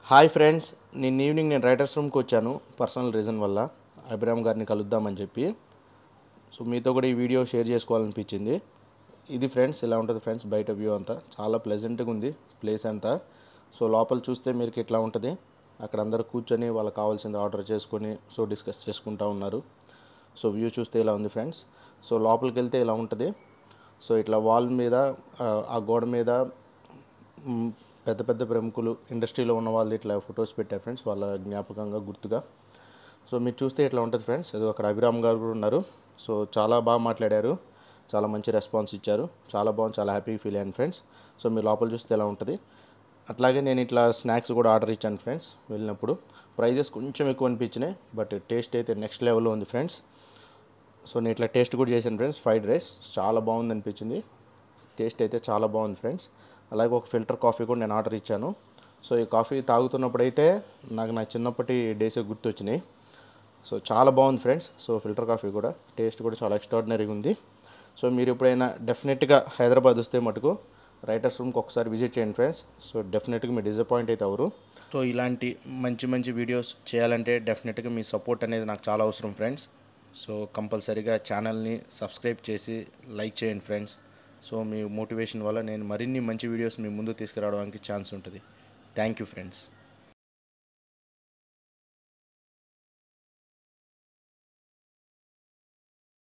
Hi friends, నిన్న evening నేను writers రూమ్కి వచ్చాను పర్సనల్ రీజన్ వల్ల అభిరామ్ గారిని కలుద్దామని చెప్పి. సో మీతో కూడా ఈ వీడియో షేర్ చేసుకోవాలనిపించింది. ఇది ఫ్రెండ్స్ ఇలా ఉంటుంది ఫ్రెండ్స్, బయట వ్యూ అంతా చాలా ప్లెజెంట్గా ఉంది ప్లేస్ అంతా. సో లోపల చూస్తే మీరు ఇట్లా ఉంటుంది, అక్కడ అందరూ కూర్చొని వాళ్ళకి కావాల్సింది ఆర్డర్ చేసుకొని సో డిస్కస్ చేసుకుంటూ ఉన్నారు. సో వ్యూ చూస్తే ఇలా ఉంది ఫ్రెండ్స్. సో లోపలికి వెళ్తే ఇలా ఉంటుంది. సో ఇట్లా వాల్ మీద ఆ గోడ మీద పెద్ద పెద్ద ప్రముఖులు ఇండస్ట్రీలో ఉన్న వాళ్ళు ఇట్లా ఫొటోస్ పెట్టారు ఫ్రెండ్స్, వాళ్ళ జ్ఞాపకంగా గుర్తుగా. సో మీరు చూస్తే ఇట్లా ఉంటుంది ఫ్రెండ్స్. అది అక్కడ అభిరామ్ గారు కూడా ఉన్నారు. సో చాలా బాగా మాట్లాడారు, చాలా మంచి రెస్పాన్స్ ఇచ్చారు, చాలా బాగుంది, చాలా హ్యాపీ ఫీల్ అయ్యాను ఫ్రెండ్స్. సో మీరు లోపల చూస్తే ఎలా ఉంటుంది. అట్లాగే నేను ఇట్లా స్నాక్స్ కూడా ఆర్డర్ ఇచ్చాను ఫ్రెండ్స్ వెళ్ళినప్పుడు. ప్రైజెస్ కొంచెం ఎక్కువ అనిపించినాయి, బట్ టేస్ట్ అయితే నెక్స్ట్ లెవెల్లో ఉంది ఫ్రెండ్స్. సో నేను ఇట్లా టేస్ట్ కూడా చేశాను ఫ్రెండ్స్. ఫ్రైడ్ రైస్ చాలా బాగుంది అనిపించింది, టేస్ట్ అయితే చాలా బాగుంది ఫ్రెండ్స్. అలాగే ఒక ఫిల్టర్ కాఫీ కూడా నేను ఆర్డర్ ఇచ్చాను. సో ఈ కాఫీ తాగుతున్నప్పుడైతే నాకు నా చిన్నప్పటి డేసే గుర్తొచ్చినాయి. సో చాలా బాగుంది ఫ్రెండ్స్. సో ఫిల్టర్ కాఫీ కూడా టేస్ట్ కూడా చాలా ఎక్స్ట్రాడినరీగా ఉంది. సో మీరు ఎప్పుడైనా డెఫినెట్గా హైదరాబాద్ వస్తే మటుకు రైటర్స్ రూమ్కి ఒకసారి విజిట్ చేయండి ఫ్రెండ్స్. సో డెఫినెట్గా మీరు డిసప్పాయింట్ అయితే అవరు. సో ఇలాంటి మంచి మంచి వీడియోస్ చేయాలంటే డెఫినెట్గా మీ సపోర్ట్ అనేది నాకు చాలా అవసరం ఫ్రెండ్స్. సో కంపల్సరీగా ఛానల్ని సబ్స్క్రైబ్ చేసి లైక్ చేయండి ఫ్రెండ్స్. సో మీ మోటివేషన్ వల్ల నేను మరిన్ని మంచి వీడియోస్ మీ ముందు తీసుకురావడానికి ఛాన్స్ ఉంటుంది. Thank you friends.